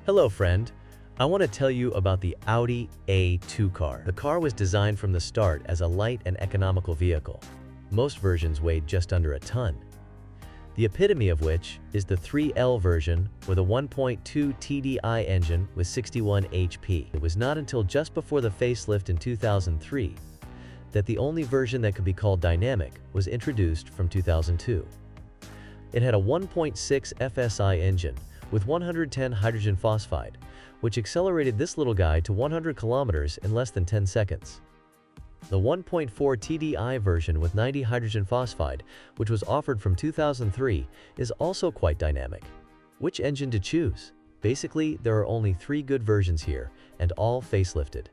Hello friend, I want to tell you about the Audi A2 car. The car was designed from the start as a light and economical vehicle. Most versions weighed just under a ton. The epitome of which is the 3L version with a 1.2 TDI engine with 61 HP. It was not until just before the facelift in 2003 that the only version that could be called dynamic was introduced from 2002. It had a 1.6 FSI engine with 110 hydrogen phosphide, which accelerated this little guy to 100 kilometers in less than 10 seconds. The 1.4 TDI version with 90 hydrogen phosphide, which was offered from 2003, is also quite dynamic. Which engine to choose? Basically, there are only 3 good versions here, and all facelifted.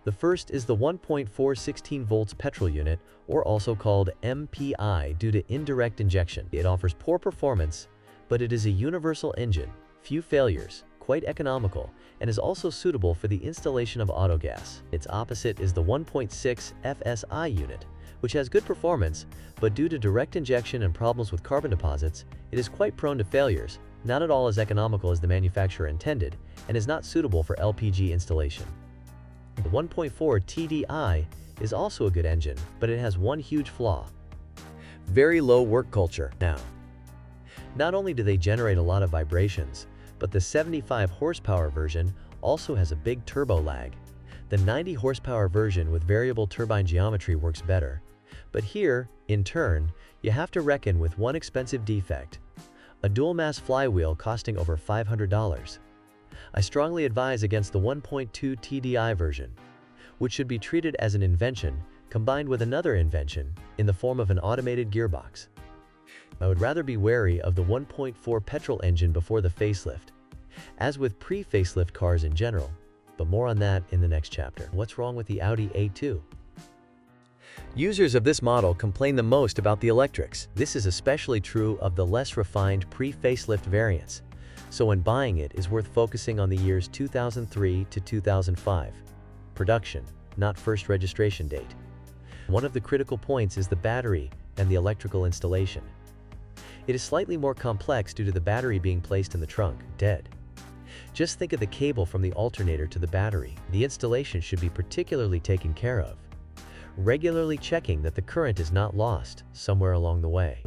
The first is the 1.4 16 volts petrol unit, or also called MPI due to indirect injection. It offers poor performance, but it is a universal engine, few failures, quite economical, and is also suitable for the installation of autogas. Its opposite is the 1.6 FSI unit, which has good performance, but due to direct injection and problems with carbon deposits, it is quite prone to failures, not at all as economical as the manufacturer intended, and is not suitable for LPG installation. The 1.4 TDI is also a good engine, but it has one huge flaw: very low work culture. Now, not only do they generate a lot of vibrations, but the 75 horsepower version also has a big turbo lag. The 90 horsepower version with variable turbine geometry works better. But here, in turn, you have to reckon with one expensive defect: a dual-mass flywheel costing over $500. I strongly advise against the 1.2 TDI version, which should be treated as an invention combined with another invention in the form of an automated gearbox. I would rather be wary of the 1.4 petrol engine before the facelift, as with pre-facelift cars in general, but more on that in the next chapter. What's wrong with the Audi A2? Users of this model complain the most about the electrics. This is especially true of the less refined pre-facelift variants, so when buying it is worth focusing on the years 2003 to 2005. Production, not first registration date. One of the critical points is the battery and the electrical installation. It is slightly more complex due to the battery being placed in the trunk, dead. Just think of the cable from the alternator to the battery. The installation should be particularly taken care of, regularly checking that the current is not lost somewhere along the way.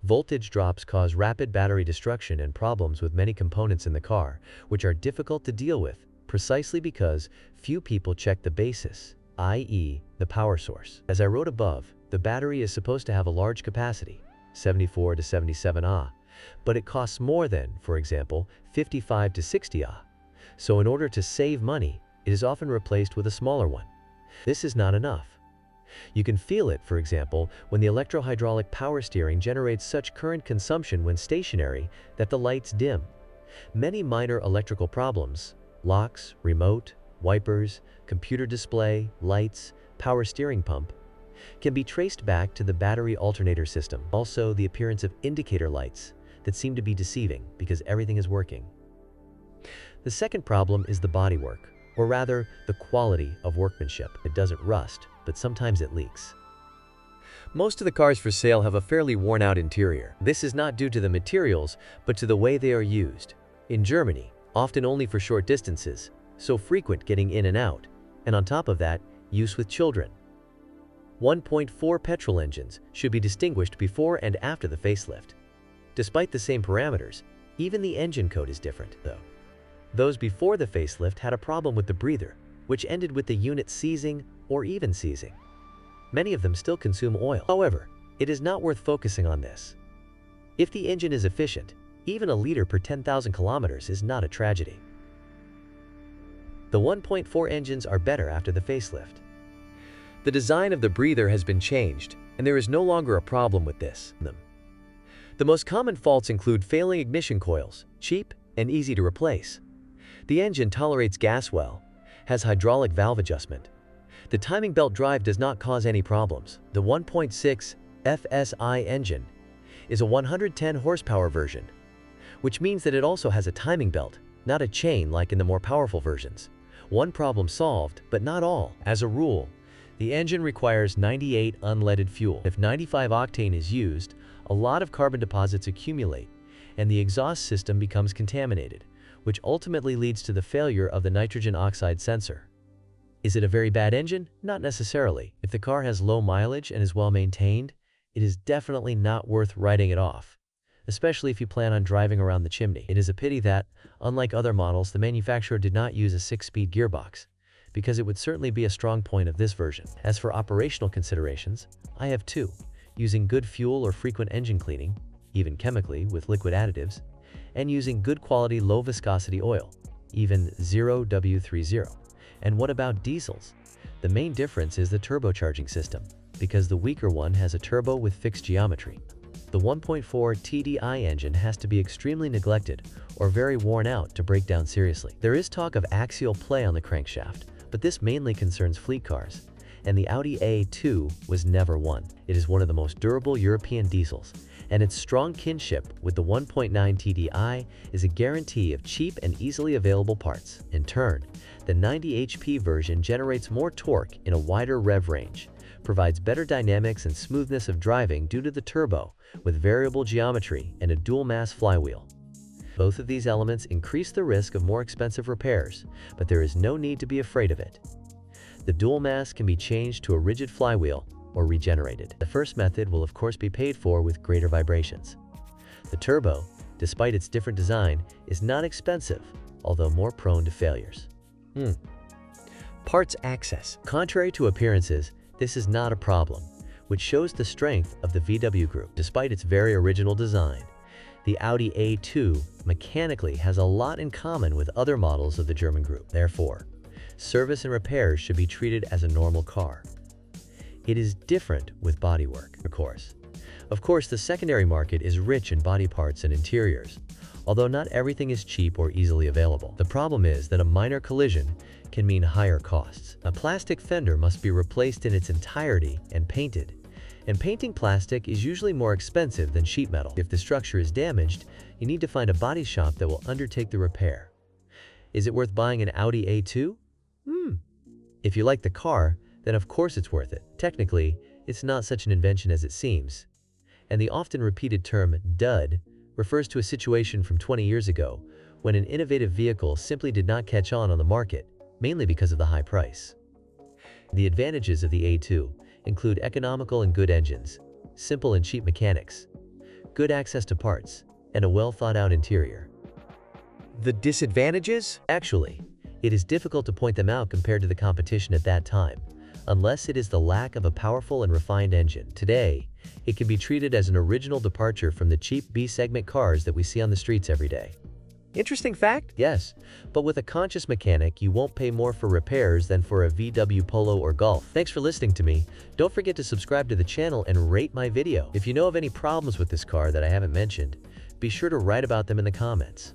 Voltage drops cause rapid battery destruction and problems with many components in the car, which are difficult to deal with precisely because few people check the basis, i.e., the power source. As I wrote above, the battery is supposed to have a large capacity, 74 to 77 Ah, but it costs more than, for example, 55 to 60 Ah. So in order to save money, it is often replaced with a smaller one. This is not enough. You can feel it, for example, when the electro-hydraulic power steering generates such current consumption when stationary that the lights dim. Many minor electrical problems, locks, remote, wipers, computer display, lights, power steering pump, can be traced back to the battery alternator system. Also, the appearance of indicator lights that seem to be deceiving because everything is working. The second problem is the bodywork, or rather, the quality of workmanship. It doesn't rust, but sometimes it leaks. Most of the cars for sale have a fairly worn-out interior. This is not due to the materials, but to the way they are used. In Germany, often only for short distances, so frequent getting in and out, and on top of that, use with children. 1.4 petrol engines should be distinguished before and after the facelift. Despite the same parameters, even the engine code is different, though. Those before the facelift had a problem with the breather, which ended with the unit seizing or even seizing. Many of them still consume oil. However, it is not worth focusing on this. If the engine is efficient, even a liter per 10,000 kilometers is not a tragedy. The 1.4 engines are better after the facelift. The design of the breather has been changed, and there is no longer a problem with this. The most common faults include failing ignition coils, cheap and easy to replace. The engine tolerates gas well, has hydraulic valve adjustment. The timing belt drive does not cause any problems. The 1.6 FSI engine is a 110 horsepower version, which means that it also has a timing belt, not a chain like in the more powerful versions. One problem solved, but not all. As a rule, the engine requires 98 unleaded fuel. If 95 octane is used, a lot of carbon deposits accumulate, and the exhaust system becomes contaminated, which ultimately leads to the failure of the nitrogen oxide sensor. Is it a very bad engine? Not necessarily. If the car has low mileage and is well maintained, it is definitely not worth writing it off, especially if you plan on driving around the chimney. It is a pity that, unlike other models, the manufacturer did not use a 6-speed gearbox, because it would certainly be a strong point of this version. As for operational considerations, I have two: using good fuel or frequent engine cleaning, even chemically with liquid additives, and using good quality low viscosity oil, even 0W30. And what about diesels? The main difference is the turbocharging system, because the weaker one has a turbo with fixed geometry. The 1.4 TDI engine has to be extremely neglected or very worn out to break down seriously. There is talk of axial play on the crankshaft, but this mainly concerns fleet cars, and the Audi A2 was never one. It is one of the most durable European diesels, and its strong kinship with the 1.9 TDI is a guarantee of cheap and easily available parts. In turn, the 90 HP version generates more torque in a wider rev range, provides better dynamics and smoothness of driving due to the turbo with variable geometry and a dual-mass flywheel. Both of these elements increase the risk of more expensive repairs, but there is no need to be afraid of it. The dual mass can be changed to a rigid flywheel or regenerated. The first method will of course be paid for with greater vibrations. The turbo, despite its different design, is not expensive, although more prone to failures. Parts access. Contrary to appearances, this is not a problem, which shows the strength of the VW Group. Despite its very original design, the Audi A2 mechanically has a lot in common with other models of the German group. Therefore, service and repairs should be treated as a normal car. It is different with bodywork, of course. Of course, the secondary market is rich in body parts and interiors, although not everything is cheap or easily available. The problem is that a minor collision can mean higher costs. A plastic fender must be replaced in its entirety and painted, and painting plastic is usually more expensive than sheet metal. If the structure is damaged, you need to find a body shop that will undertake the repair. Is it worth buying an Audi A2? If you like the car, then of course it's worth it. Technically, it's not such an invention as it seems, and the often repeated term dud refers to a situation from 20 years ago when an innovative vehicle simply did not catch on the market, mainly because of the high price. The advantages of the A2 include economical and good engines, simple and cheap mechanics, good access to parts, and a well-thought-out interior. The disadvantages? Actually, it is difficult to point them out compared to the competition at that time, unless it is the lack of a powerful and refined engine. Today, it can be treated as an original departure from the cheap B-segment cars that we see on the streets every day. Interesting fact? Yes, but with a conscious mechanic, you won't pay more for repairs than for a VW Polo or Golf. Thanks for listening to me. Don't forget to subscribe to the channel and rate my video. If you know of any problems with this car that I haven't mentioned, be sure to write about them in the comments.